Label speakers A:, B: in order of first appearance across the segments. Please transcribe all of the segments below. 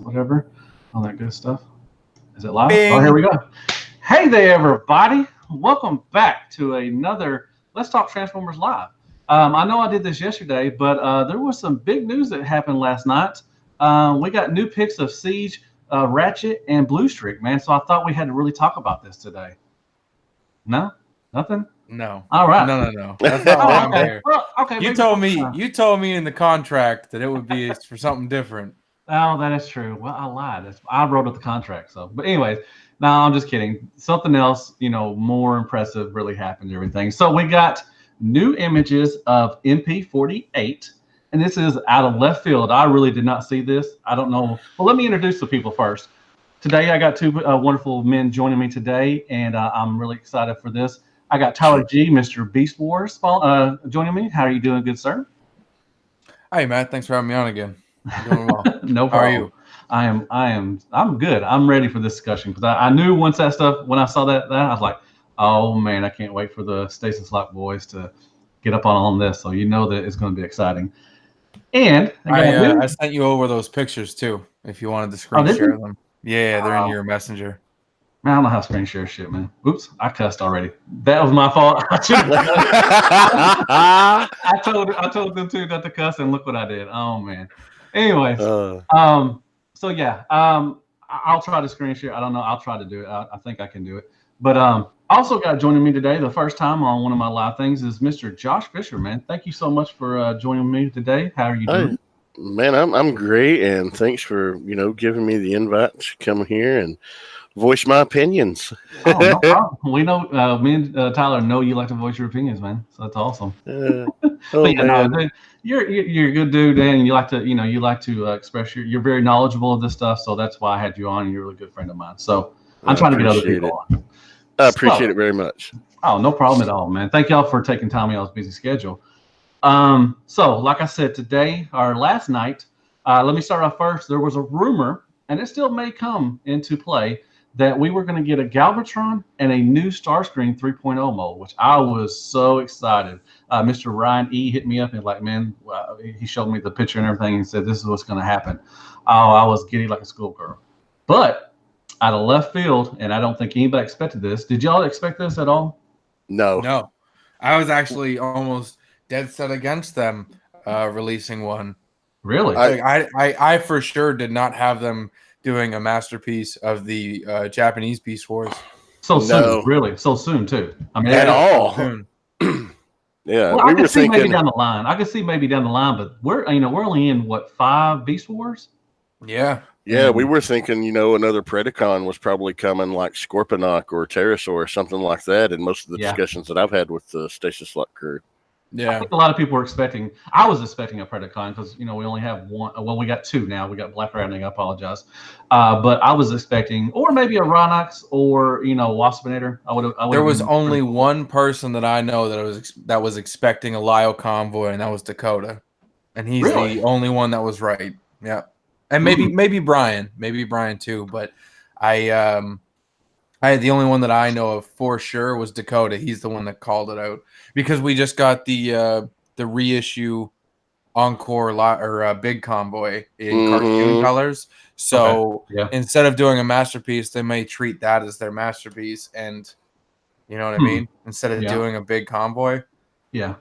A: whatever, all that good stuff. Is it live? Oh, here
B: Bing.
A: we go. Hey there, everybody. Welcome back to another Let's Talk Transformers Live. I know I did this yesterday, but there was some big news that happened last night. We got new pics of Siege, Ratchet, and Blue Streak, man. So I thought we had to really talk about this today. No? Nothing?
B: No,
A: All right.
B: no. That's not why
A: Oh,
B: I'm
A: okay.
B: here.
A: Well, okay.
B: You
A: Maybe.
B: told me. You told me in the contract that it would be for something different.
A: Oh, that is true. Well, I lied. I wrote up the contract. So, but anyways, no, I'm just kidding. Something else, more impressive really happened and everything. So we got new images of MP-48, and this is out of left field. I really did not see this. I don't know. Well, let me introduce the people first. Today, I got two wonderful men joining me today, and I'm really excited for this. I got Tyler G, Mr. Beastwars, joining me. How are you doing, good sir?
B: Hey, Matt. Thanks for having me on again. I'm doing well.
A: No
B: How are
A: problem.
B: you?
A: I'm good. I'm ready for this discussion because I knew once that stuff, when I saw that I was like, oh man, I can't wait for the Stasis Lock boys to get up on this. So you know that it's going to be exciting. And I got
B: I sent you over those pictures too. If you wanted to screen
A: did
B: share
A: you?
B: them. Yeah, they're in your messenger.
A: Man, I don't know how to screen share shit, man. Oops, I cussed already. That was my fault. I told them to not to cuss, and look what I did. Oh man. Anyways, so yeah, I'll try to screen share. I don't know. I'll try to do it. I think I can do it. But also got joining me today, the first time on one of my live things is Mr. Josh Fisher. Man, thank you so much for joining me today. How are you
C: Hey,
A: doing?
C: man, I'm great, and thanks for giving me the invite to come here and voice my opinions.
A: Oh, no problem. We know me and Tyler know you like to voice your opinions, man. So that's awesome.
C: Oh
A: But yeah, no,
C: man,
A: you're a good dude, and you like to express you're very knowledgeable of this stuff. So that's why I had you on. You're a really good friend of mine. So I'm
C: I
A: trying to get other
C: appreciate
A: people
C: it.
A: on.
C: I appreciate
A: So,
C: it very much.
A: oh, no problem at all, man. Thank y'all for taking time out of y'all's busy schedule. So like I said, today or last night, let me start off first. There was a rumor, and it still may come into play, that we were going to get a Galvatron and a new Starscream 3.0 mold, which I was so excited. Mr. Ryan E hit me up and like, man, he showed me the picture and everything and said, this is what's going to happen. Oh, I was giddy like a schoolgirl. But out of left field, and I don't think anybody expected this. Did y'all expect this at all?
C: No,
B: No, I was actually almost dead set against them releasing one.
A: Really?
C: I
B: I for sure did not have them doing a masterpiece of the Japanese Beast Wars
A: So soon,
C: no
A: really? So soon too. I mean,
C: at
B: yeah, so
C: all.
B: soon.
C: Yeah,
A: well, I
C: we
A: could
C: were
A: see maybe
C: thinking.
A: down the line. I could see maybe down the line, but we're only in what, 5 Beast Wars?
B: Yeah,
C: Yeah, we
A: And
C: were thinking. Another Predacon was probably coming, like Scorponok or Pterosaur or something like that. In most of the
A: yeah,
C: discussions that I've had with the Stasis Lock crew.
A: I
B: yeah.
A: think a lot of people were expecting. I was expecting a Predacon because we only have one. Well, we got two now. We got Black Rattling. I apologize, but I was expecting, or maybe a Rhinox or Waspinator. I would have. I would
B: There
A: have
B: was
A: been pretty
B: only
A: cool.
B: one person that I know that was expecting a Lio Convoy, and that was Dakota, and he's
A: Really?
B: the only one that was right. Yeah, and
A: Hmm.
B: maybe Brian too, but I the only one that I know of for sure was Dakota. He's the one that called it out because we just got the reissue Encore or Big Convoy in cartoon
C: Mm-hmm.
B: colors.
A: Okay.
B: So
A: Yeah.
B: instead of doing a masterpiece, they may treat that as their masterpiece, and you know what I
A: Hmm.
B: mean? Instead of
A: Yeah.
B: doing a big convoy.
A: Yeah.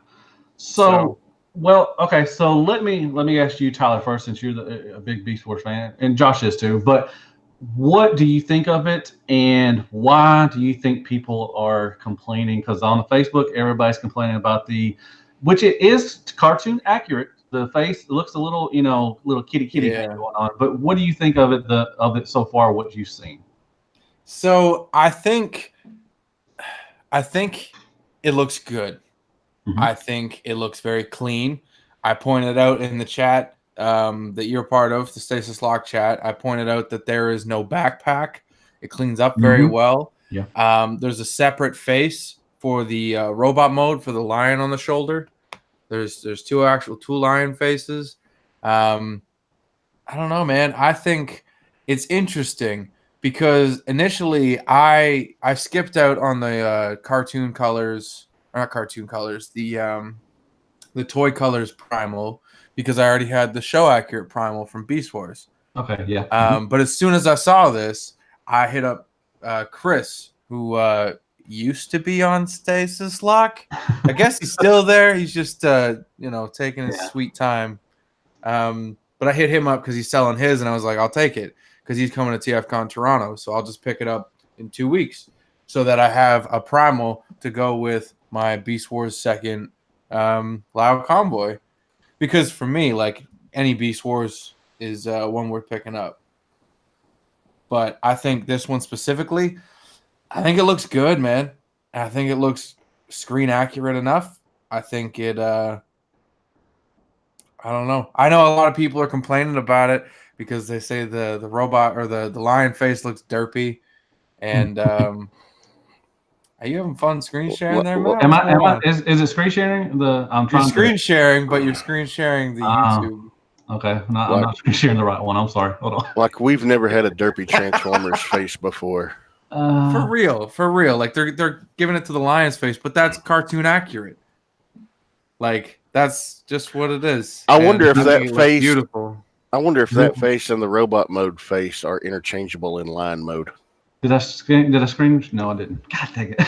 A: So,
B: So
A: well, okay. So let me ask you, Tyler, first, since you're a big Beast Wars fan, and Josh is too. But what do you think of it, and why do you think people are complaining? Because on Facebook, everybody's complaining about which it is cartoon accurate. The face looks a little, little kitty thing
B: yeah.
A: going on. But what do you think of it so far? What you've seen?
B: So I think it looks good.
A: Hmm.
B: I think it looks very clean. I pointed out in the chat that you're part of, the Stasis Lock chat. I pointed out that there is no backpack. It cleans up very
A: Hmm.
B: well.
A: Yeah.
B: There's a separate face for the robot mode for the lion on the shoulder. There's two lion faces. Um, I don't know, man. I think it's interesting because initially I skipped out on the cartoon colors, or not cartoon colors, the toy colors primal because I already had the show accurate primal from Beast Wars.
A: Okay, yeah.
B: But as soon as I saw this, I hit up Chris, who used to be on Stasis Lock. I guess he's still there. He's just taking his sweet time. But I hit him up because he's selling his, and I was like, I'll take it because he's coming to TFCon Toronto. So I'll just pick it up in 2 weeks so that I have a primal to go with my Beast Wars second Lio Convoy. Because for me, like, any Beast Wars is one worth picking up. But I think this one specifically, I think it looks good, man. I think it looks screen accurate enough. I think it I don't know. I know a lot of people are complaining about it because they say the robot or the lion face looks derpy. And are you having fun screen sharing there, Matt?
A: Is it screen sharing?
B: You're screen sharing, but you're screen sharing the YouTube.
A: Okay, I'm not screen sharing the right one. I'm sorry. Hold on.
C: Like, we've never had a derpy Transformers face before.
B: For real. Like, they're giving it to the lion's face, but that's cartoon accurate. Like, that's just what it is.
C: I wonder if that face,
B: beautiful.
C: I wonder if that face and the robot mode face are interchangeable in line mode.
A: Did I screen? No, I didn't. God dang it!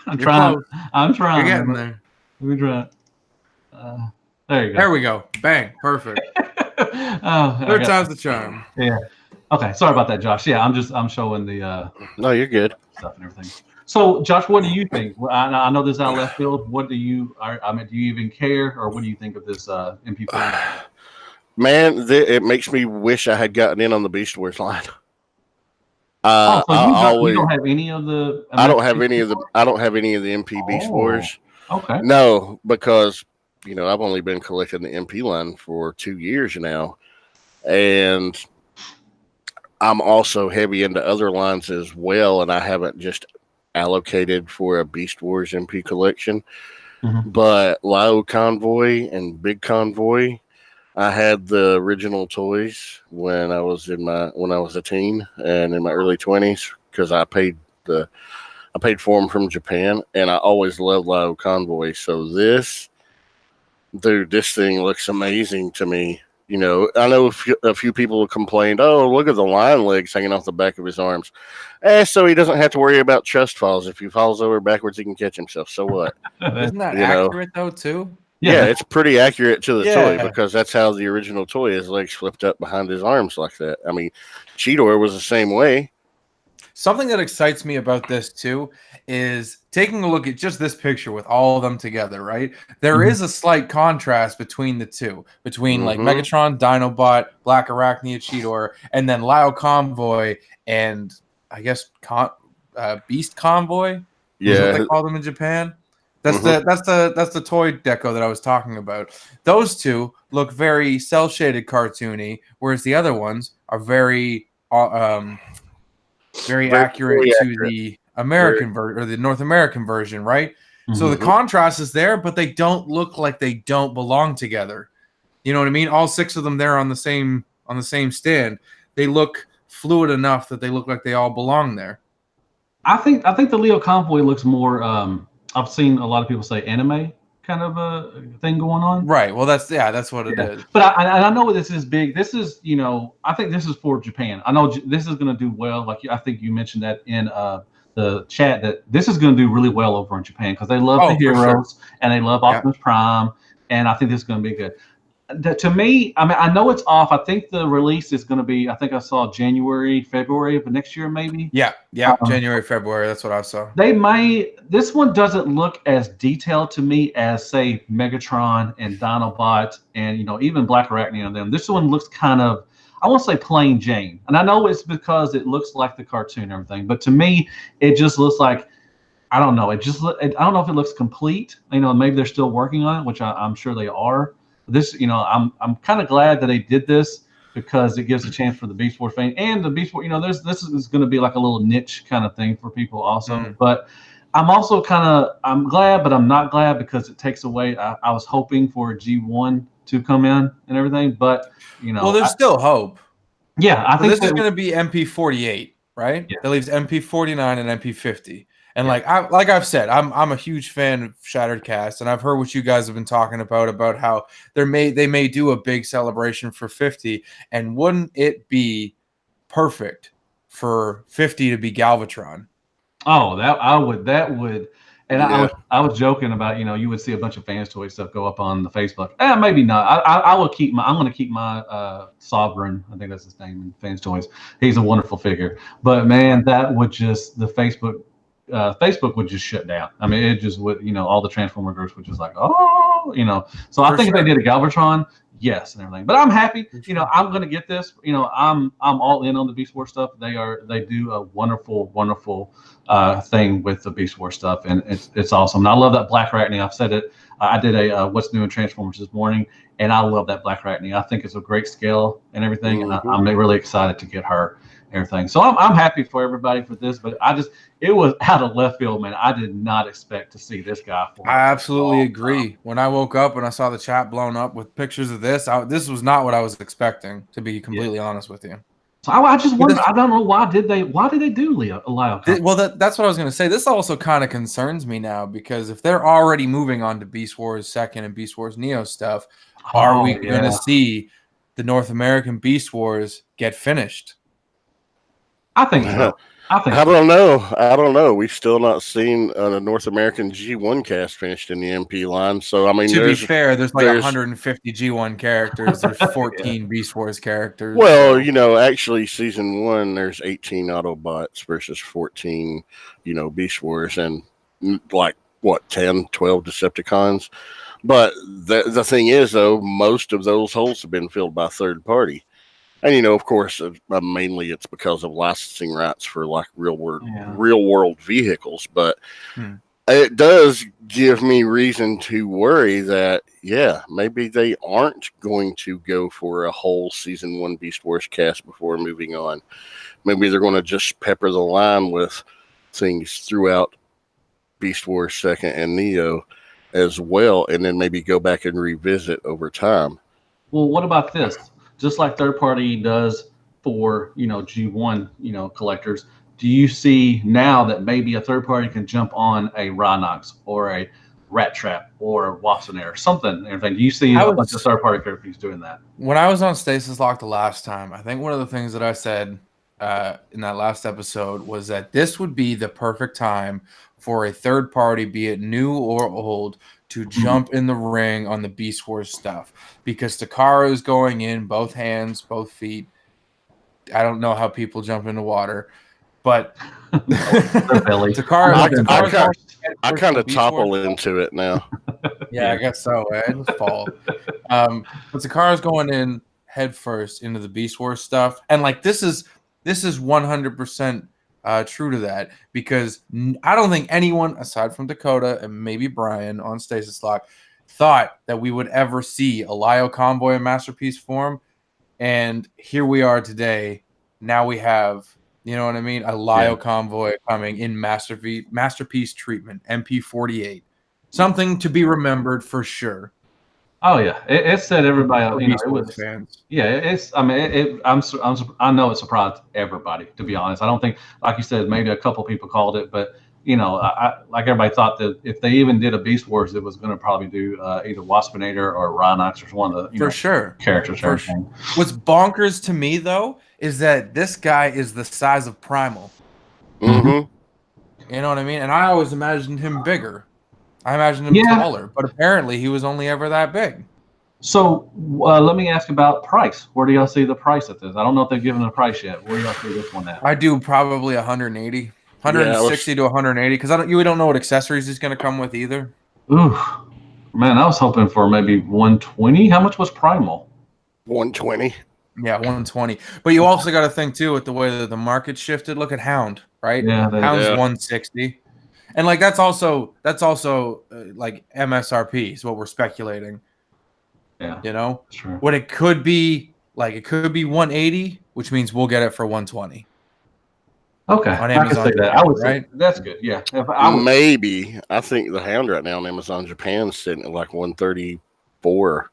A: I'm trying.
B: You're getting there.
A: Let me try. There you go.
B: There we go. Bang. Perfect. Third time's the charm.
A: Yeah. Okay. Sorry about that, Josh. Yeah, I'm showing the.
C: No, you're good.
A: Stuff and everything. So, Josh, what do you think? I know this is out of left field. What do you? Do you even care, or what do you think of this MP-48?
C: Man, it makes me wish I had gotten in on the Beast Wars line.
A: So you don't have any of the.
C: I don't have any of the MP Beast Wars.
A: Okay.
C: No, because I've only been collecting the MP line for 2 years now, and I'm also heavy into other lines as well, and I haven't just allocated for a Beast Wars MP collection.
A: Mm-hmm.
C: But Lio Convoy and Big Convoy, I had the original toys when I was a teen and in my early 20s because I paid for them from Japan, and I always loved Lio Convoy. So this thing looks amazing to me. I know a few people have complained, oh, look at the lion legs hanging off the back of his arms. So he doesn't have to worry about chest falls. If he falls over backwards, he can catch himself. So what?
B: Isn't that accurate, though, too?
C: Yeah, it's pretty accurate to the toy because that's how the original toy is, legs flipped up behind his arms like that. I mean, Cheetor was the same way.
B: Something that excites me about this, too, is taking a look at just this picture with all of them together, right? There is a slight contrast between the two, between like Megatron, Dinobot, Black Arachnia, Cheetor, and then Lio Convoy and I guess Beast Convoy.
C: Yeah,
B: is what they call them in Japan. That's the toy deco that I was talking about. Those two look very cell shaded cartoony, whereas the other ones are very accurate to the American version or the North American version, right? Mm-hmm. So the contrast is there, but they don't look like they don't belong together. You know what I mean? All 6 of them there on the same stand. They look fluid enough that they look like they all belong there.
A: I think the Lio Convoy looks more. I've seen a lot of people say anime kind of a thing going on.
B: Right. Well, that's what it is.
A: But I know this is big. This is, I think this is for Japan. I know this is going to do well. Like I think you mentioned that in the chat that this is going to do really well over in Japan because they love the heroes and they love Optimus Prime, and I think this is going to be good. To me, I mean, I know it's off. I think the release is going to be. I think I saw January, February of next year, maybe.
B: Yeah, January, February. That's what I saw.
A: They may. This one doesn't look as detailed to me as, say, Megatron and Dinobot, and even Black Arachnia and them. This one looks kind of, I won't say plain Jane, and I know it's because it looks like the cartoon and everything. But to me, it just looks like. I don't know. I don't know if it looks complete. Maybe they're still working on it, which I'm sure they are. This, I'm kind of glad that they did this because it gives a chance for the Beast Wars fan and the Beast Wars. This is going to be like a little niche kind of thing for people also. But I'm also I'm glad, but I'm not glad because it takes away. I was hoping for a G1 to come in and everything, but
B: well, there's still hope.
A: Yeah, I think
B: this is going to be MP-48, right?
A: Yeah.
B: That leaves MP-49 and MP-50. And like I've said, I'm a huge fan of Shattered Cast, and I've heard what you guys have been talking about how they may do a big celebration for 50, and wouldn't it be perfect for 50 to be Galvatron?
A: Oh, that would, and I was joking about, you would see a bunch of Fans Toy stuff go up on the Facebook. Maybe not. I will keep I'm going to keep my Sovereign. I think that's his name in Fans Toys. He's a wonderful figure, but man, that would just the Facebook would just shut down. I mean, it just would, all the Transformer groups would just like, oh, So I think if they did a Galvatron, yes, and everything. But I'm happy. I'm gonna get this. I'm all in on the Beast Wars stuff. They do a wonderful thing with the Beast Wars stuff, and it's awesome. And I love that Black Arachne. I've said it. I did a What's New in Transformers this morning, and I love that Black Arachne. I think it's a great scale and everything, and I'm really excited to get her. Everything. So I'm happy for everybody for this, but it was out of left field, man. I did not expect to see this guy.
B: I absolutely agree. When I woke up and I saw the chat blown up with pictures of this, this was not what I was expecting, to be completely honest with you.
A: So I just wonder. I don't know why did they do Lio?
B: Well, that's what I was going to say. This also kind of concerns me now, because if they're already moving on to Beast Wars 2nd and Beast Wars Neo stuff, are we going to see the North American Beast Wars get finished?
A: I think so.
C: I don't know. We've still not seen a North American G1 cast finished in the MP line. So I mean,
B: to be fair, there's 150 G1 characters. There's 14 Beast Wars characters.
C: Well, actually, season 1 there's 18 Autobots versus 14, Beast Wars, and like 10, 12 Decepticons. But the thing is, though, most of those holes have been filled by third party. And of course, mainly it's because of licensing rights for like real world vehicles. But it does give me reason to worry that maybe they aren't going to go for a whole season 1 Beast Wars cast before moving on. Maybe they're going to just pepper the line with things throughout Beast Wars 2nd and Neo as well, and then maybe go back and revisit over time.
A: Well, what about this? Just like third party does for G1 collectors, do you see now that maybe a third party can jump on a Rhinox or a Rat Trap or a Waspinator or something? Everything. Do you see a bunch of third party characters doing that?
B: When I was on Stasis Lock the last time, I think one of the things that I said in that last episode was that this would be the perfect time for a third party, be it new or old, to jump in the ring on the Beast Wars stuff, because Takara is going in both hands, both feet. I don't know how people jump into water, but
C: Takara, I kind of topple into it now.
B: Yeah, I guess so. I just fall. But Takara's going in head first into the Beast Wars stuff, and like this is 100%. True to that, because I don't think anyone aside from Dakota and maybe Brian on Stasis Lock thought that we would ever see a Lio Convoy in Masterpiece form, and here we are today. Now we have, a Lio Convoy coming in Masterpiece treatment, MP-48, something to be remembered for sure.
A: Oh yeah, it said everybody. It was
B: fans.
A: Yeah, it's. I mean, I know it surprised everybody. To be honest, I don't think, like you said, maybe a couple people called it, but I like everybody thought that if they even did a Beast Wars, it was going to probably do either Waspinator or Rhinox or one of the characters. For sure.
B: What's bonkers to me though is that this guy is the size of Primal.
C: Mm-hmm.
B: You know what I mean? And I always imagined him bigger. I imagined him taller, but apparently he was only ever that big.
A: So let me ask about price. Where do y'all see the price at this? I don't know if they've given a price yet. Where do y'all see this one at?
B: I do probably 180, 160 to 180, because we don't know what accessories he's going to come with either.
A: Ooh, man, I was hoping for maybe 120. How much was Primal?
C: 120.
B: Yeah, 120. But you also got to think too with the way that the market shifted. Look at Hound, right?
A: Yeah,
B: Hound's 160. And like that's also like MSRP is what we're speculating.
A: Yeah, sure.
B: What it could be 180, which means we'll get it for 120.
A: Okay,
B: on Amazon,
A: I can say that. I would say that's good. Yeah,
C: maybe I think the Hound right now on Amazon Japan is sitting at like 134.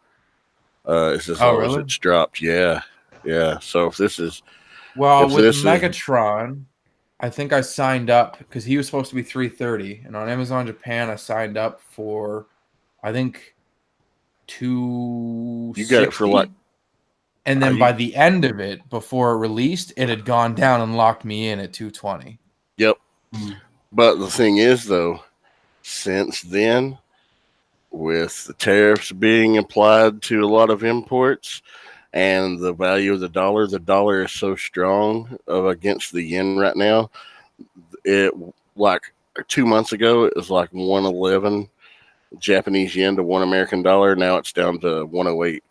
C: It's as low as it's dropped. Yeah. So if this is
B: with Megatron. I think I signed up because he was supposed to be 330, and on Amazon Japan I signed up for, I think, 260.
C: You got it for like,
B: and then by the end of it, before it released, it had gone down and locked me in at 220.
C: Yep. But the thing is, though, since then, with the tariffs being applied to a lot of imports and the value of the dollar is so strong against the yen right now. It, like 2 months ago, it was like 111 Japanese yen to $1 American. Now it's down to 108.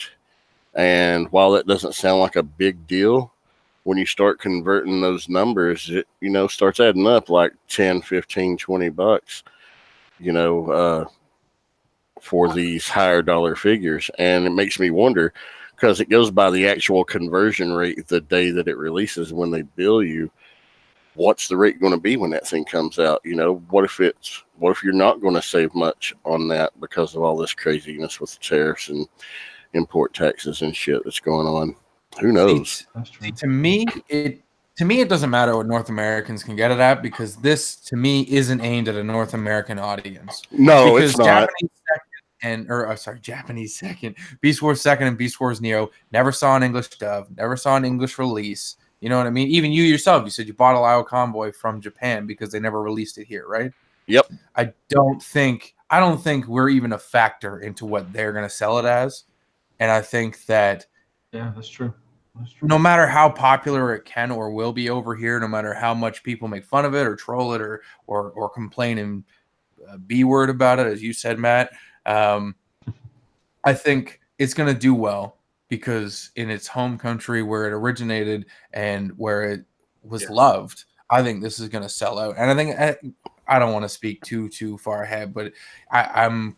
C: And while that doesn't sound like a big deal, when you start converting those numbers, it, starts adding up like 10, 15, 20 bucks, for these higher dollar figures. And it makes me wonder, because it goes by the actual conversion rate the day that it releases. When they bill you, what's the rate going to be when that thing comes out? What if you're not going to save much on that because of all this craziness with the tariffs and import taxes and shit that's going on? Who knows?
B: To me, it doesn't matter what North Americans can get it at, because this, to me, isn't aimed at a North American audience.
C: No,
B: because
C: it's not.
B: Japanese second, Beast Wars second, and Beast Wars Neo never saw an English dub, never saw an English release. You know what I mean? Even you yourself, you said you bought a Lio Convoy from Japan because they never released it here, right?
C: Yep.
B: I don't think we're even a factor into what they're going to sell it as, and I think that
A: that's true.
B: No matter how popular it can or will be over here, no matter how much people make fun of it or troll it or complain and B word about it, as you said, Matt, I think it's going to do well, because in its home country where it originated and where it was loved, I think this is going to sell out. And I think I don't want to speak too far ahead, but I'm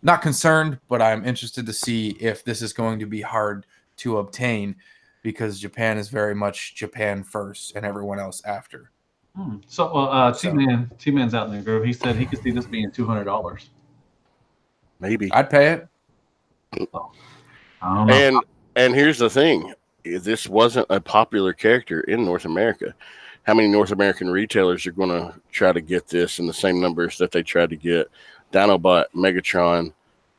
B: not concerned, but I'm interested to see if this is going to be hard to obtain, because Japan is very much Japan first and everyone else after.
A: So, T-Man's out in the group. He said he could see this being $200.
C: Maybe.
B: I'd pay it.
A: So, I don't know.
C: And here's the thing. This wasn't a popular character in North America. How many North American retailers are going to try to get this in the same numbers that they tried to get Dinobot, Megatron,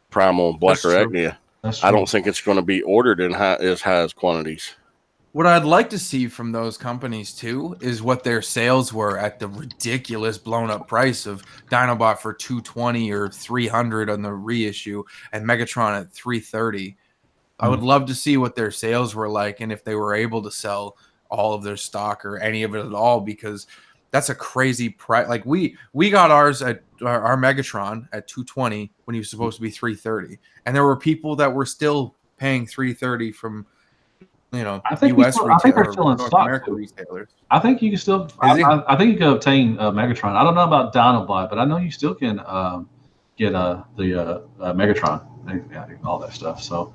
C: Primal, and Black Arachnia? I don't think it's going to be ordered in as high as quantities.
B: What I'd like to see from those companies too is what their sales were at the ridiculous blown up price of Dinobot for $220 or $300 on the reissue, and Megatron at $330. I would love to see what their sales were like, and if they were able to sell all of their stock or any of it at all, because that's a crazy price. Like we got ours at our Megatron at $220 when he was supposed to be $330, and there were people that were still paying $330 from
A: I think
B: U.S.
A: I think they're still in
B: North
A: stock.
B: American retailers.
A: I think you can still. I think you can obtain Megatron. I don't know about Dinobot, but I know you still can get the Megatron and all that stuff. So,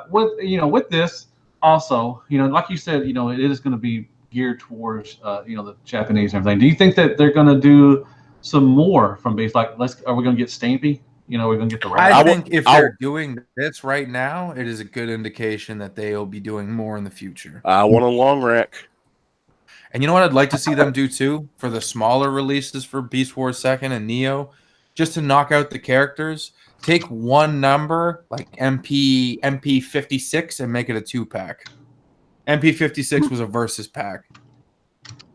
A: with this also, like you said, it is going to be geared towards the Japanese and everything. Do you think that they're going to do some more from Beast? Like, are we going to get Stampy? We're going to get the
B: rack. I think if they're doing this right now, it is a good indication that they will be doing more in the future.
C: I want a long rack.
B: And you know what I'd like to see them do too for the smaller releases for Beast Wars 2nd and Neo, just to knock out the characters. Take one number like MP-56 and make it a 2-pack. MP-56 was a versus pack.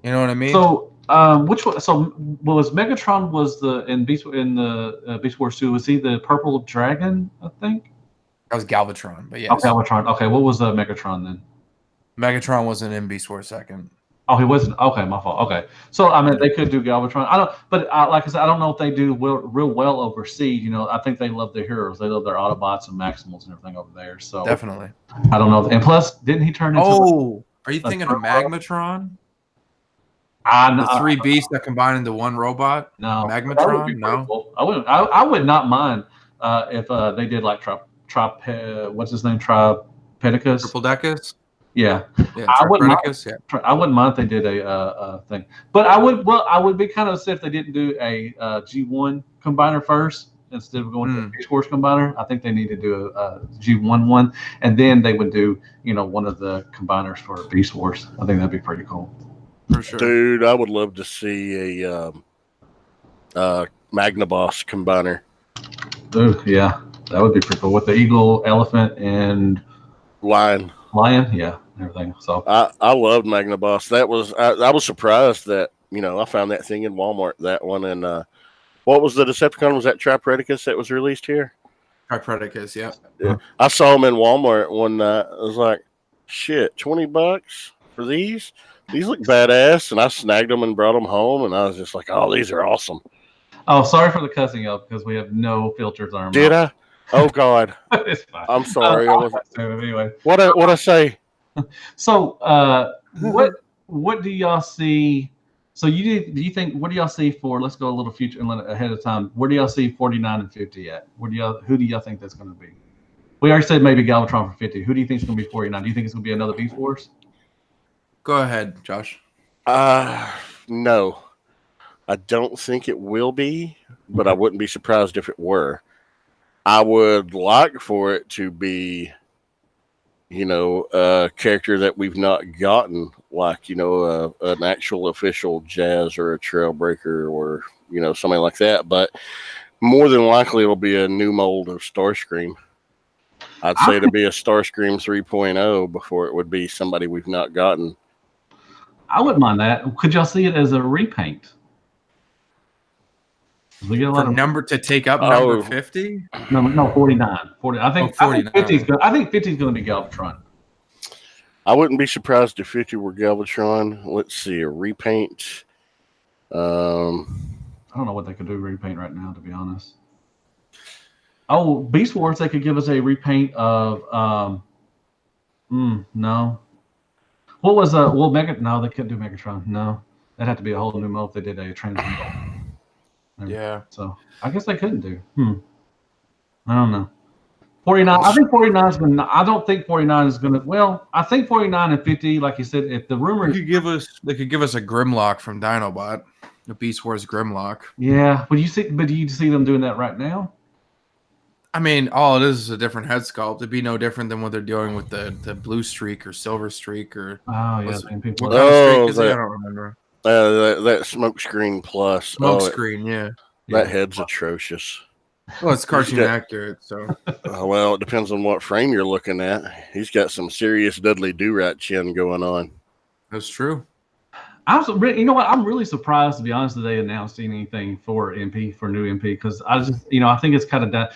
B: You know what I mean?
A: So, which one? So, was Megatron in Beast Wars 2? Was he the purple dragon? I think
B: that was Galvatron. But yes,
A: Galvatron. Okay, what was Megatron then?
B: Megatron wasn't in Beast Wars 2nd.
A: Oh, he wasn't. Okay, my fault. Okay, so I mean, they could do Galvatron. I don't, but like I said, I don't know if they do real well overseas. I think they love their heroes. They love their Autobots and Maximals and everything over there. So
B: definitely,
A: I don't know. And plus, didn't he turn into?
B: Oh, are you thinking of Magmatron? The three beasts that combine into one robot?
A: No.
B: Magmatron? No.
A: Cool. I would not mind if they did like what's his name? Tripedicus?
B: Tripledecus?
A: Yeah.
B: I wouldn't mind
A: if they did a thing. But I would be kind of upset if they didn't do a G1 combiner first instead of going to a Beast Wars combiner. I think they need to do a G1 one, and then they would do one of the combiners for Beast Wars. I think that'd be pretty cool.
B: for sure.
C: Dude, I would love to see a Magnaboss combiner.
A: Ooh, yeah, that would be pretty cool with the eagle, elephant, and
C: Lion.
A: Yeah, everything. So
C: I loved Magnaboss. That was I was surprised that I found that thing in Walmart. That one and what was the Decepticon? Was that Tripredicus that was released here?
B: Tripredicus, yeah.
C: Yeah, I saw them in Walmart one night. I was like, shit, $20 for these? These look badass, and I snagged them and brought them home, and I was just like, oh, these are awesome.
A: oh, sorry for the cussing up because we have no filters on our
C: Did
A: mouth.
C: I? Oh God,
A: It's fine.
C: I'm sorry.
A: Anyway,
C: What I say?
A: so what do y'all see? So do you think what do y'all see for? Let's go a little future and ahead of time. Where do y'all see 49 and 50 at? Who do y'all think that's going to be? We already said maybe Galvatron for 50. Who do you think is going to be 49? Do you think it's going to be another Beast Wars?
B: Go ahead, Josh.
C: No, I don't think it will be, but I wouldn't be surprised if it were. I would like for it to be, a character that we've not gotten, like, an actual official Jazz or a Trailbreaker or, something like that. But more than likely, it'll be a new mold of Starscream. I'd say to be a Starscream 3.0 before it would be somebody we've not gotten.
A: I wouldn't mind that. Could y'all see it as a repaint? We get a lot of
B: number to take up number 50.
A: No, 49. 40. I think 50 is good. I think 50 is going to be Galvatron.
C: I wouldn't be surprised if 50 were Galvatron. Let's see, a repaint.
A: I don't know what they could do repaint right now, to be honest. Oh, Beast Wars, they could give us a repaint of no. What was Mega? No, they couldn't do Megatron. No, that'd have to be a whole new mode if they did a Transmetal.
B: Yeah.
A: So I guess they couldn't do. I don't know. 49. I think 49 is going to. I don't think 49 is going to. Well, I think 49 and 50, like you said, if the rumor
B: they could give us a Grimlock from Dinobot, a Beast Wars Grimlock.
A: Yeah, but do you see them doing that right now?
B: I mean, all it is a different head sculpt. It'd be no different than what they're doing with the blue streak or silver streak or.
A: Oh yeah,
B: what kind of streak is it? I don't remember.
C: That smoke screen plus.
B: Smoke screen, yeah.
C: That head's atrocious.
B: Well, it's cartoon accurate, so.
C: Well, it depends on what frame you're looking at. He's got some serious Dudley Do-Right chin going on.
B: That's true.
A: You know what? I'm really surprised, to be honest, that they announced anything for MP, for new MP, because I just, I think it's kind of done.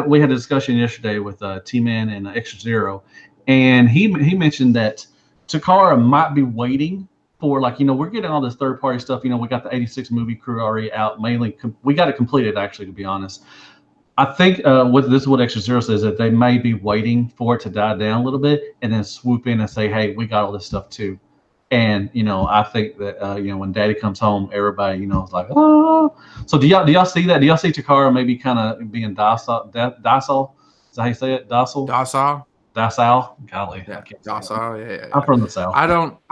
A: We had a discussion yesterday with T-Man and Extra Zero, and he mentioned that Takara might be waiting for, like, we're getting all this third-party stuff. We got the 86 movie crew already out. Mainly, we got it completed, actually, to be honest. I think this is what Extra Zero says, that they may be waiting for it to die down a little bit and then swoop in and say, hey, we got all this stuff too. And, I think that, when Daddy comes home, everybody, is like, oh. So do y'all see that? Do y'all see Takara maybe kind of being docile? Is that how you say it? Docile? Docile? Golly.
B: Yeah, docile. Yeah.
A: I'm from the South.
B: I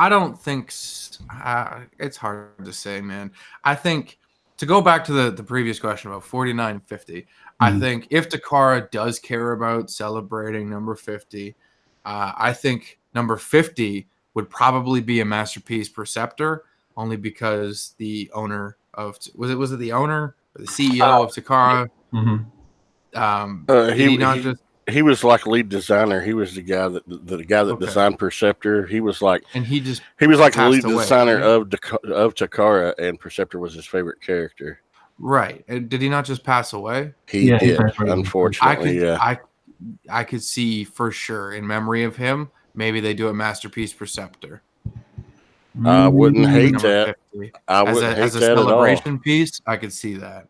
B: don't think it's hard to say, man. I think to go back to the previous question about 49-50, I think if Takara does care about celebrating number 50, I think number 50 would probably be a Masterpiece Perceptor, only because the owner of was it the owner or the CEO of Takara?
C: He was like lead designer. He was the guy that designed Perceptor. He was like,
B: and he
C: was like the lead designer of Takara, and Perceptor was his favorite character.
B: Right. And did he not just pass away?
C: He did, unfortunately.
B: I could see for sure, in memory of him, maybe they do a Masterpiece Perceptor.
C: I wouldn't hate that.
B: 50.
C: I wouldn't hate
B: as a
C: that
B: celebration
C: at all.
B: piece, I could see that.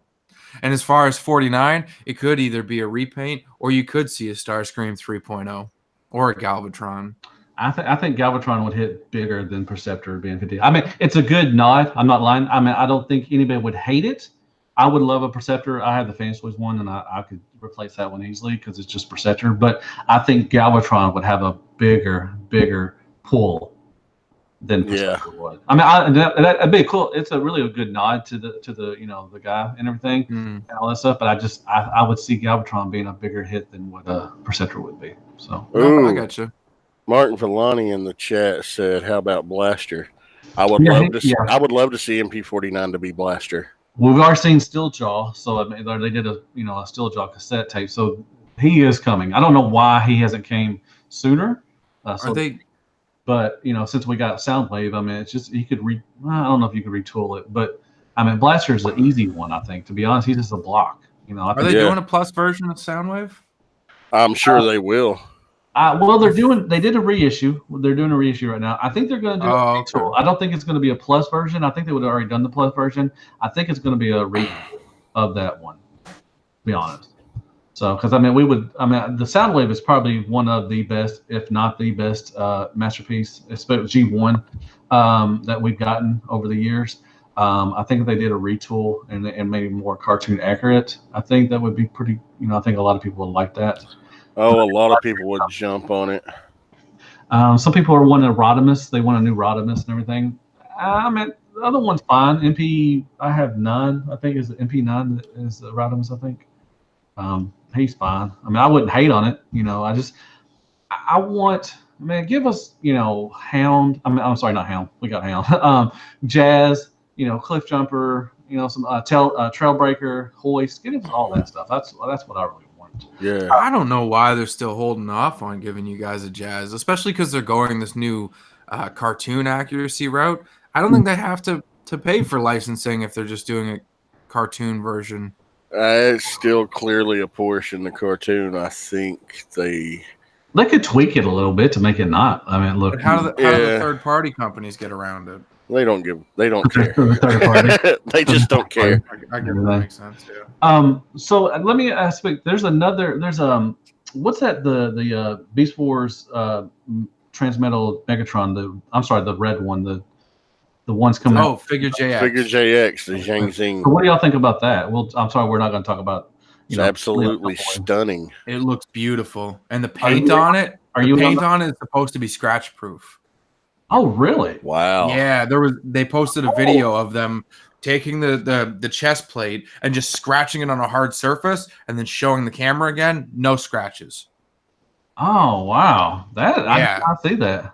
B: And as far as 49, it could either be a repaint or you could see a Starscream 3.0 or a Galvatron.
A: I think Galvatron would hit bigger than Perceptor being 50. I mean, it's a good nod. I'm not lying. I mean, I don't think anybody would hate it. I would love a Perceptor. I have the Fantasy Toys one, and I could replace that one easily because it's just Perceptor. But I think Galvatron would have a bigger pull than Perceptor would. I mean, that'd be cool. It's a really good nod to the the guy and everything and all that stuff. But I would see Galvatron being a bigger hit than what a Perceptor would be. So
B: I got you.
C: Martin Villani in the chat said, "How about Blaster?" I would
A: Yeah,
C: love to.
A: yeah.
C: I would love to see MP-49 to be Blaster.
A: We've already seen Steeljaw, so I mean, they did a Steeljaw cassette tape, so he is coming. I don't know why he hasn't came sooner.
B: Are they?
A: But since we got Soundwave, I mean, it's just I don't know if you could retool it, but I mean, Blaster is the easy one. I think, to be honest, he's just a block.
B: Are they doing a plus version of Soundwave?
C: I'm sure they will.
A: Well, they did a reissue. They're doing a reissue right now. I think they're going to do a retool. I don't think it's going to be a plus version. I think they would have already done the plus version. I think it's going to be a retool of that one, to be honest. So, because the Soundwave is probably one of the best, if not the best, Masterpiece, especially G1 that we've gotten over the years. I think if they did a retool and maybe more cartoon accurate, I think that would be pretty. I think a lot of people would like that.
C: Oh, a lot of people would jump on it.
A: Some people are wanting a Rodimus. They want a new Rodimus and everything. I mean, the other one's fine. I have none. I think is the MP9 is the Rodimus. I think he's fine. I mean, I wouldn't hate on it. I want. Man, give us Hound. I'm sorry, not Hound. We got Hound. Jazz. Cliff Jumper. Some Trailbreaker, Hoist. Give us all that stuff. That's what I really want.
C: Yeah,
B: I don't know why they're still holding off on giving you guys a Jazz, especially because they're going this new cartoon accuracy route. I don't think they have to pay for licensing if they're just doing a cartoon version.
C: It's still clearly a portion of the cartoon. I think they
A: could tweak it a little bit to make it not. I mean, look.
B: But how do the third party companies get around it?
C: They don't care. They just don't care.
B: I get that makes sense. Yeah.
A: So let me ask. There's what's that? The Beast Wars Transmetal Megatron. The red one. The one's coming.
B: Oh, Figure JX.
C: Figure JX. The Zhang Zing.
A: So what do y'all think about that? Well, I'm sorry, we're not going to talk about.
C: It's absolutely stunning.
B: It looks beautiful, and the paint on it. Paint on it is supposed to be scratch proof.
A: Oh, really?
C: Wow.
B: Yeah, they posted a video of them taking the chest plate and just scratching it on a hard surface and then showing the camera again, no scratches.
A: Oh, wow. I see that.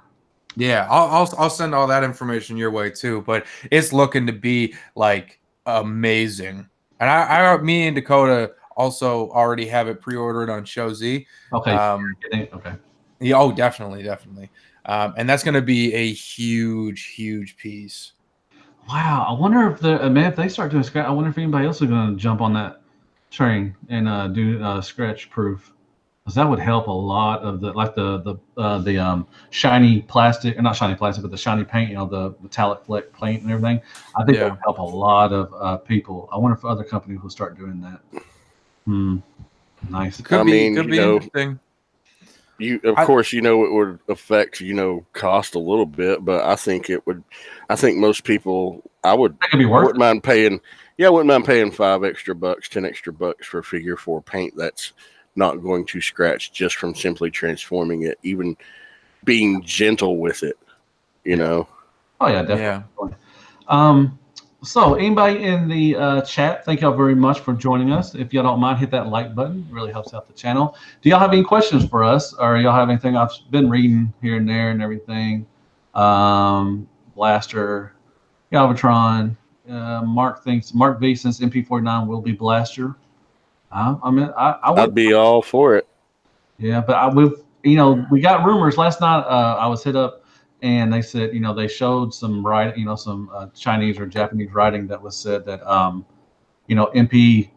B: Yeah, I'll send all that information your way too, but it's looking to be like amazing. And me and Dakota also already have it pre-ordered on Show Z.
A: Okay. Okay.
B: Yeah, oh, definitely. And that's going to be a huge piece.
A: Wow. I wonder if they start doing scratch, I wonder if anybody else is going to jump on that train and do scratch proof, because that would help a lot of the shiny plastic, not shiny plastic, but the shiny paint, the metallic fleck paint and everything. I think that would help a lot of people. I wonder if other companies will start doing that. Nice.
B: Could be interesting.
C: Of course, it would affect, cost a little bit, but I think it would. I think most people, wouldn't mind paying. Yeah, I wouldn't mind paying $5 extra, $10 extra for a figure for paint that's not going to scratch just from simply transforming it, even being gentle with it. Oh
A: yeah, definitely. Yeah. So anybody in the chat, thank y'all very much for joining us. If y'all don't mind, hit that like button. It really helps out the channel. Do y'all have any questions for us, or y'all have anything? I've been reading here and there and everything. Blaster, Galvatron. Mark V since MP-49 will be Blaster.
C: I'd be all for it.
A: Yeah, but we got rumors last night. I was hit up. And they said, they showed some writing, some Chinese or Japanese writing that was said that, MP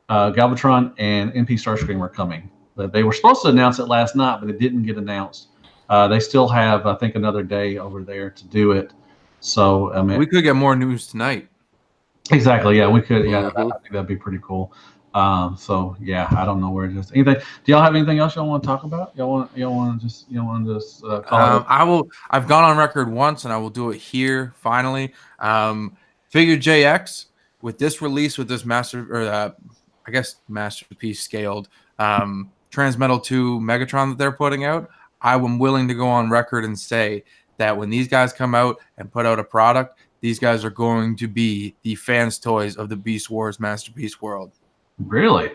A: Galvatron and MP Starscream were coming. But they were supposed to announce it last night, but it didn't get announced. They still have, I think, another day over there to do it. So,
B: we could get more news tonight.
A: Exactly. Yeah, we could. Yeah, I think that'd be pretty cool. So yeah, I don't know where it is. Anything? Do y'all have anything else y'all want to talk about? Y'all want to just call it?
B: I've gone on record once, and I will do it here finally. Figure JX with this release, with this Masterpiece scaled Transmetal 2 Megatron that they're putting out. I am willing to go on record and say that when these guys come out and put out a product, these guys are going to be the fans' toys of the Beast Wars Masterpiece world.
A: Really?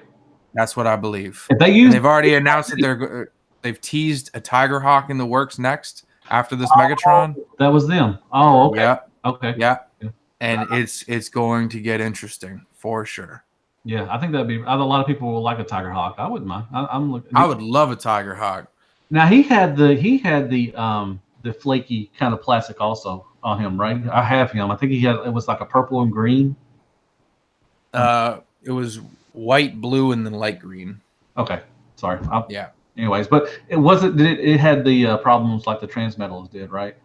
B: That's what I believe.
A: They've
B: already announced that they've teased a Tiger Hawk in the works next after this Megatron.
A: That was them. Oh, okay.
B: Yeah.
A: Okay.
B: Yeah.
A: Yeah.
B: And it's going to get interesting for sure.
A: Yeah, I think that'd be. A lot of people will like a Tiger Hawk. I wouldn't mind. I'm looking.
B: I would love a Tiger Hawk.
A: Now he had the flaky kind of plastic also on him, right? I have him. I think it was like a purple and green.
B: It was white, blue, and then light green.
A: Okay, sorry.
B: Yeah.
A: Anyways, but it wasn't. It had the problems like the transmetals did, right?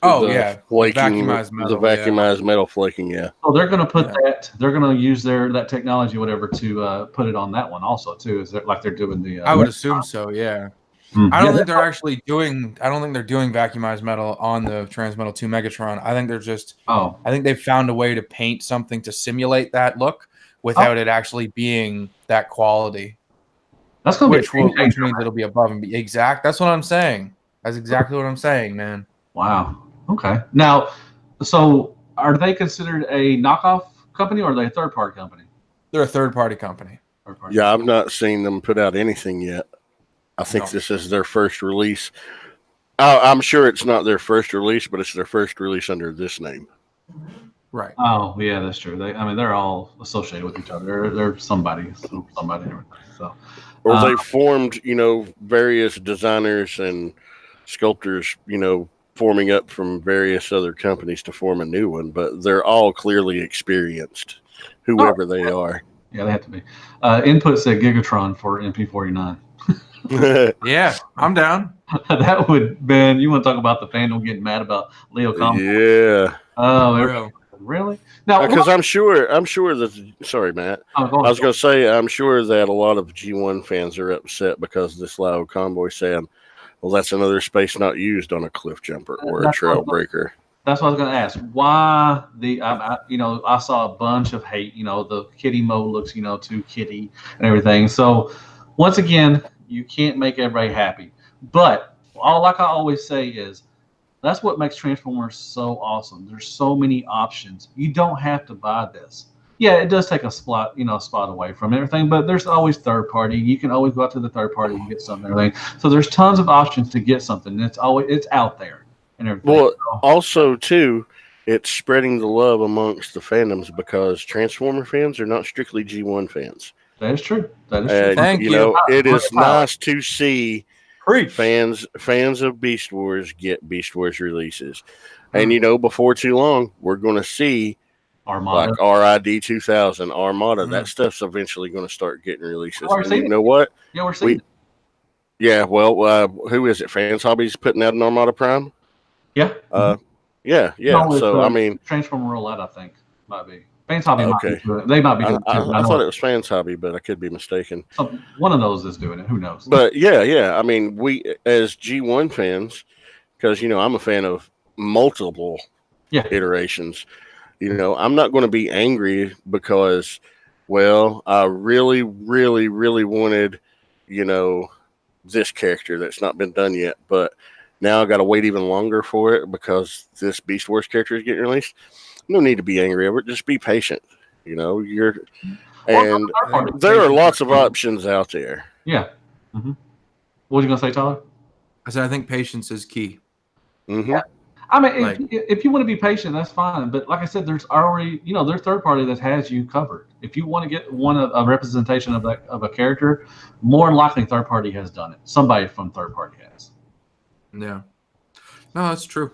B: Oh
C: The
B: yeah,
C: flaking,
B: vacuumized metal.
C: the vacuumized metal flaking. Yeah.
A: So they're going to put that. They're going to use that technology, whatever, to put it on that one also too. Is it like they're doing the?
B: I would assume so. Yeah. I don't think they're actually doing. I don't think they're doing vacuumized metal on the Transmetal 2 Megatron. I think they're just.
A: Oh.
B: I think they've found a way to paint something to simulate that look without it actually being that quality.
A: That's going to
B: which means it'll be above and be exact. That's what I'm saying. That's exactly what I'm saying, man.
A: Wow. Okay. Now, so are they considered a knockoff company or are they a third-party company?
B: They're a third-party company.
C: Yeah, I've not seen them put out anything yet. I think this is their first release. I'm sure it's not their first release, but it's their first release under this name.
B: Right.
A: Oh, yeah, that's true. They're all associated with each other. They're somebody. So.
C: Or they formed, various designers and sculptors, forming up from various other companies to form a new one, but they're all clearly experienced, whoever they are.
A: Yeah, they have to be. Input said Gigatron for MP-49.
B: Yeah, I'm down.
A: That would, man, you want to talk about the fandom getting mad about Lio Convoy?
C: Yeah.
A: Oh, really? Now,
C: because I'm sure that. Sorry, Matt. I was going to say I'm sure that a lot of G1 fans are upset because this Lio Convoy saying, "Well, that's another space not used on a cliff jumper or a trail breaker."
A: That's what I was going to ask. Why I saw a bunch of hate. The kitty mode looks, too kitty and everything. So once again, you can't make everybody happy. But like I always say is, that's what makes Transformers so awesome. There's so many options. You don't have to buy this. Yeah, it does take a spot away from everything, but there's always third party. You can always go out to the third party and get something and everything. So there's tons of options to get something. It's out there and everything.
C: Well, also too, it's spreading the love amongst the fandoms because Transformer fans are not strictly G1 fans.
A: That is true.
B: Thank you.
C: It is nice to see fans of Beast Wars get Beast Wars releases. And before too long, we're going to see
A: Armada,
C: like RID 2000, Armada. That stuff's eventually going to start getting releases. And you know what?
A: Yeah, we're seeing it.
C: Yeah, well, who is it? Fans Hobbies putting out an Armada Prime?
A: Yeah.
C: Yeah.
A: No,
C: so, I mean,
A: Transformer Rollout, I think, might be. Fans Hobby might be doing it.
C: They
A: might be doing it too.
C: I thought it was Fans Hobby, but I could be mistaken.
A: One of those is doing it. Who knows?
C: But yeah. I mean, we as G1 fans, because I'm a fan of multiple iterations. I'm not going to be angry because, well, I really, really, really wanted, this character that's not been done yet, but now I got to wait even longer for it because this Beast Wars character is getting released. No need to be angry over it. Just be patient. There are lots of options out there.
A: Yeah. Mm-hmm. What were you gonna say, Tyler?
B: I said I think patience is key.
C: Mm-hmm.
A: Yeah. I mean, if you want to be patient, that's fine. But like I said, there's already, there's third party that has you covered. If you want to get a representation of a character, more than likely third party has done it. Somebody from third party has.
B: Yeah. No, that's true.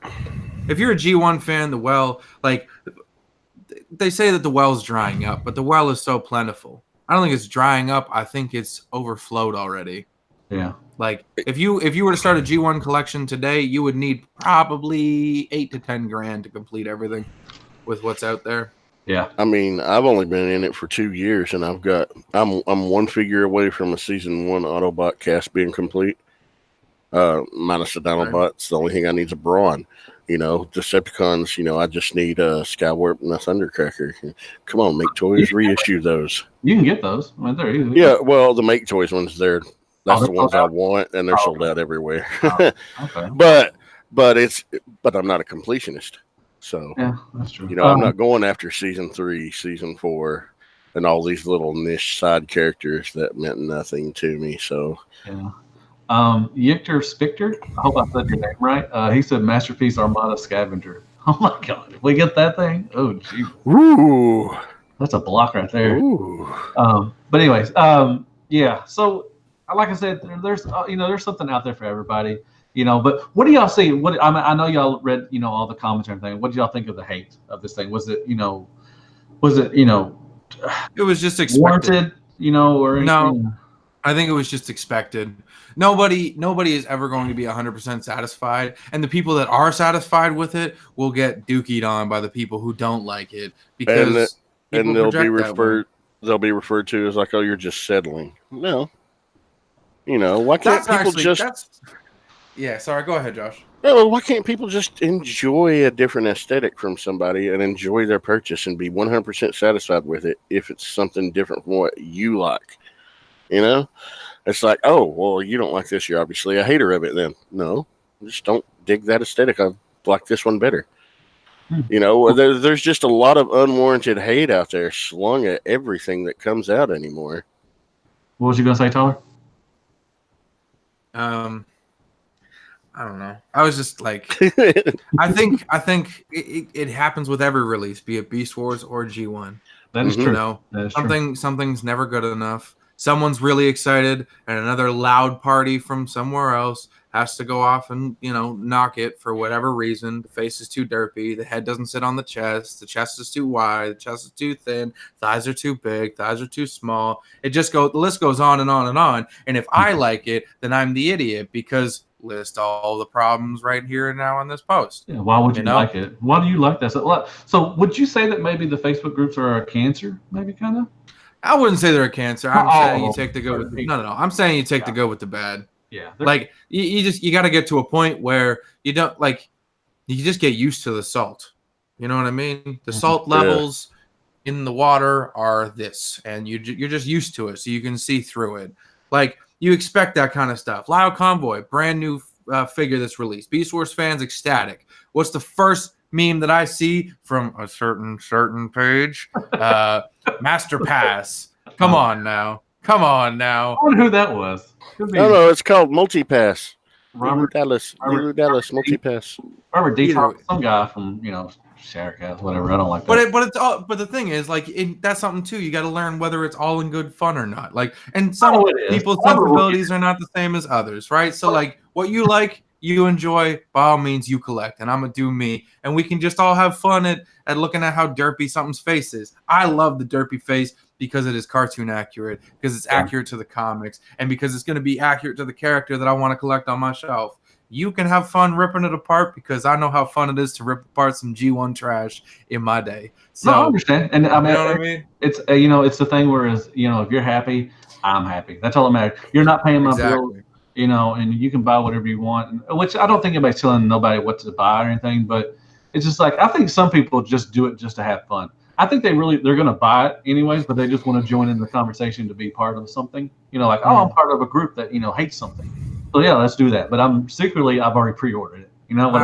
B: If you're a G1 fan, they say that the well's drying up, but the well is so plentiful. I don't think it's drying up. I think it's overflowed already.
A: Yeah.
B: Like if you were to start a G1 collection today, you would need probably $8 to $10 grand to complete everything with what's out there.
A: Yeah.
C: I mean, I've only been in it for 2 years, and I'm one figure away from a season 1 Autobot cast being complete. Minus the Dinobots. The only thing I need is a Brawn. Decepticons, I just need a Skywarp and a Thundercracker. Come on, Make Toys, reissue those.
A: You can get those. I mean, they're easy.
C: Yeah, well, the Make Toys ones, that's the ones I want, and they're sold out everywhere.
A: Okay.
C: But I'm not a completionist. So,
A: yeah, that's true.
C: I'm not going after season 3, season 4, and all these little niche side characters that meant nothing to me. So,
A: yeah. Yictor Spictor, I hope I said your name right. He said Masterpiece Armada Scavenger. Oh my God! If we get that thing, oh gee,
C: Ooh.
A: that's a block right there.
C: Ooh.
A: But anyways, yeah. So, like I said, there's there's something out there for everybody. But what do y'all see? I know y'all read all the comments and everything. What do y'all think of the hate of this thing? Was it
B: It was just expected.
A: warranted? Or anything?
B: No, I think it was just expected. Nobody is ever going to be 100% satisfied, and the people that are satisfied with it will get dookied on by the people who don't like it because people
C: they'll be
B: project that way.
C: referred to as like, oh, you're just settling. No, why can't
B: Yeah, sorry, go ahead, Josh.
C: no, why can't people just enjoy a different aesthetic from somebody and enjoy their purchase and be 100% satisfied with it if it's something different from what you like? It's like, oh, well, you don't like this. You're obviously a hater of it then. No, just don't dig that aesthetic. I like this one better. There's just a lot of unwarranted hate out there slung at everything that comes out anymore.
A: What was you gonna say, Tyler?
B: I don't know. I was just like, I think it happens with every release, be it Beast Wars or G1.
A: That is true. That is true.
B: Something's never good enough. Someone's really excited, and another loud party from somewhere else has to go off and knock it for whatever reason. The face is too derpy. The head doesn't sit on the chest. The chest is too wide. The chest is too thin. Thighs are too big. Thighs are too small. The list goes on and on and on. And if I like it, then I'm the idiot because list all the problems right here and now on this post.
A: Yeah, why would you like it? Why do you like that? So would you say that maybe the Facebook groups are a cancer? Maybe kind of.
B: I wouldn't say they're a cancer. I'm saying you take the good with no. I'm saying you take the good with the bad.
A: Yeah.
B: Like you got to get to a point where you don't you just get used to the salt. You know what I mean? The salt levels in the water are this, and you're just used to it, so you can see through it. Like you expect that kind of stuff. Lio Convoy, brand new figure that's released. Beast Wars fans ecstatic. What's the first meme that I see from a certain page? Master Pass. Come on now.
A: I wonder who that was.
C: No, it's called Multipass. Robert Dallas Multipass.
A: Robert Detox, some guy from Sharecast, whatever. I don't like that.
B: But the thing is, that's something too. You got to learn whether it's all in good fun or not. And some people's sensibilities are not the same as others, right? So what you like, you enjoy, by all means, you collect, and I'm gonna do me, and we can just all have fun at looking at how derpy something's face is. I love the derpy face because it is cartoon accurate, because it's accurate to the comics, and because it's going to be accurate to the character that I want to collect on my shelf. You can have fun ripping it apart because I know how fun it is to rip apart some G1 trash in my day. So
A: I understand, and I mean,
B: you know what I mean?
A: It's it's the thing where if you're happy, I'm happy. That's all that matters. You're not paying my bill, and you can buy whatever you want. Which I don't think anybody's telling nobody what to buy or anything, but it's just I think some people just do it just to have fun. I think they're going to buy it anyways, but they just want to join in the conversation to be part of something. Oh, I'm part of a group that hates something. So yeah, let's do that. But I've already pre-ordered it.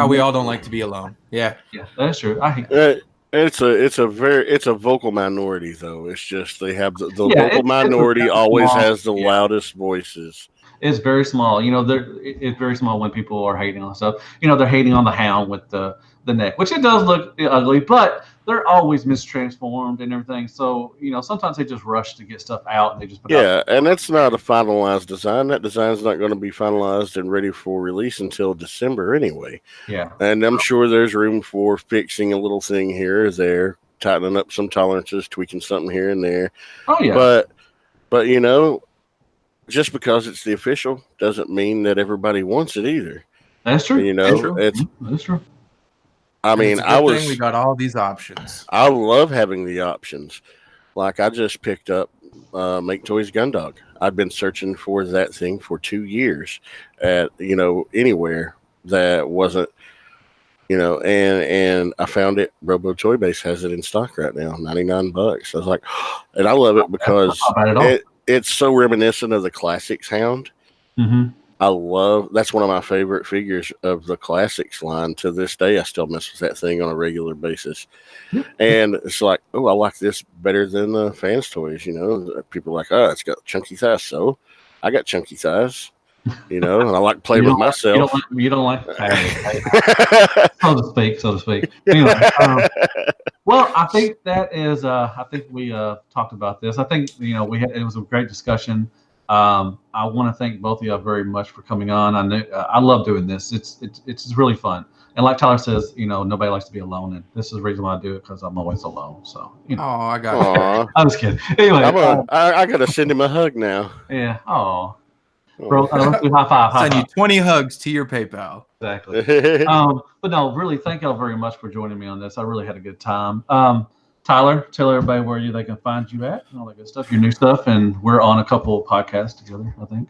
B: We all don't like to be alone. Yeah,
A: that's true. I hate that.
C: It's a vocal minority though. It's just they have the vocal minority always has the loudest voices.
A: It's very small. It's very small when people are hating on stuff. They're hating on the hound with the neck, which it does look ugly, but they're always mistransformed and everything. So, sometimes they just rush to get stuff out and they just put out.
C: And that's not a finalized design. That design's not going to be finalized and ready for release until December anyway.
A: Yeah.
C: And I'm sure there's room for fixing a little thing here or there, tightening up some tolerances, tweaking something here and there.
A: Oh, yeah.
C: But just because it's the official doesn't mean that everybody wants it either.
A: That's true.
C: That's true. I mean,
B: we got all these options.
C: I love having the options. Like I just picked up Make Toys Gundog. I've been searching for that thing for 2 years at anywhere that wasn't and I found it. Robo Toy Base has it in stock right now, $99. I was like, and I love it because it's so reminiscent of the Classics Hound.
A: Mm-hmm.
C: That's one of my favorite figures of the Classics line. To this day, I still mess with that thing on a regular basis. And it's like, oh, I like this better than the Fans Toys. People are like, oh, it's got chunky thighs. So I got chunky thighs. And I like to play with myself.
A: You don't like so to speak. So to speak. Anyway, well, I think that is. I think we talked about this. I think it was a great discussion. I want to thank both of you very much for coming on. I love doing this. It's really fun. And like Tyler says, nobody likes to be alone, and this is the reason why I do it, because I'm always alone. So
B: Oh, I got you.
A: I'm just kidding. Anyway,
C: I gotta send him a hug now.
A: Yeah. Oh. Bro, let's do high five.
B: Send you 20 hugs to your PayPal.
A: Exactly. But no, really, thank y'all very much for joining me on this. I really had a good time. Tyler, tell everybody where they can find you at and all that good stuff, your new stuff, and we're on a couple of podcasts together, I think.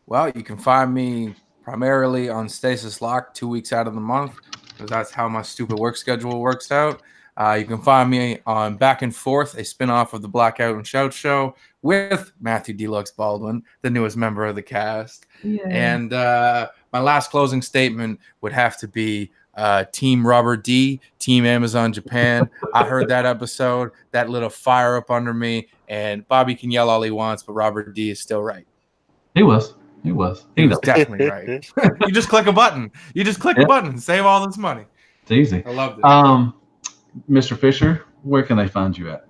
B: Well, you can find me primarily on Stasis Lock 2 weeks out of the month, because that's how my stupid work schedule works out. You can find me on Back and Forth, a spinoff of the Blackout and Shout show with Matthew Deluxe Baldwin, the newest member of the cast. Yeah. And my last closing statement would have to be Team Robert D, Team Amazon Japan. I heard that episode. That lit a fire up under me. And Bobby can yell all he wants, but Robert D is still right.
A: He was
B: definitely right. You just click a button. A button. Save all this money.
A: It's easy.
B: I love this.
A: Mr. Fisher, where can they find you at?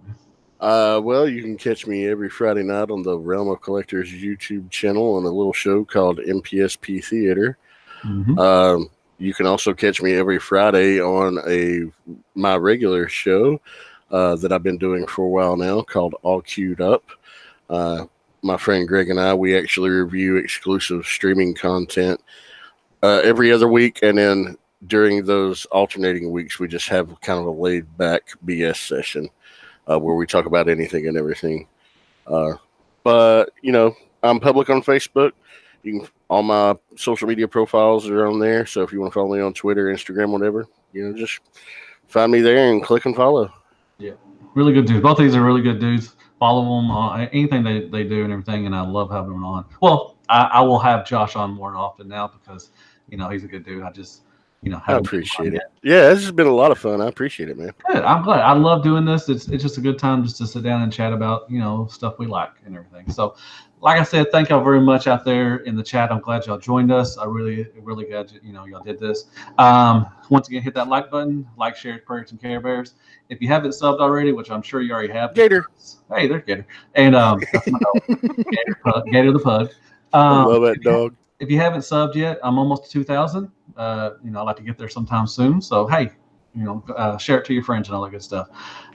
C: Well, you can catch me every Friday night on the Realm of Collectors YouTube channel on a little show called MPSP Theater. Mm-hmm. You can also catch me every Friday on my regular show that I've been doing for a while now called All Queued Up. My friend Greg and I, we actually review exclusive streaming content every other week, and then during those alternating weeks, we just have kind of a laid-back BS session where we talk about anything and everything. But, I'm public on Facebook. All my social media profiles are on there. So if you want to follow me on Twitter, Instagram, whatever, just find me there and click and follow.
A: Yeah, really good dudes. Both of these are really good dudes. Follow them on anything they do and everything, and I love having them on. Well, I will have Josh on more often now because, he's a good dude. I just...
C: I appreciate it. Yeah, this has been a lot of fun. I appreciate it, man.
A: Good. I'm glad. I love doing this. It's just a good time just to sit down and chat about, stuff we like and everything. So, like I said, thank y'all very much out there in the chat. I'm glad y'all joined us. I really glad y'all did this. Once again, hit that like button, like, share, prayers, and Care Bears. If you haven't subbed already, which I'm sure you already have.
C: Gator.
A: Hey, there's Gator. And that's my dog. Gator the pug.
C: I love that dog.
A: If you haven't subbed yet, I'm almost to 2,000. I'd like to get there sometime soon. So, hey, share it to your friends and all that good stuff.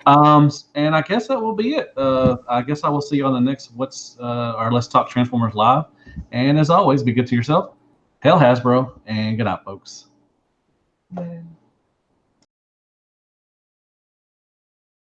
A: And I guess that will be it. I guess I will see you on the next Let's Talk Transformers Live. And as always, be good to yourself. Hell Hasbro, and good night, folks.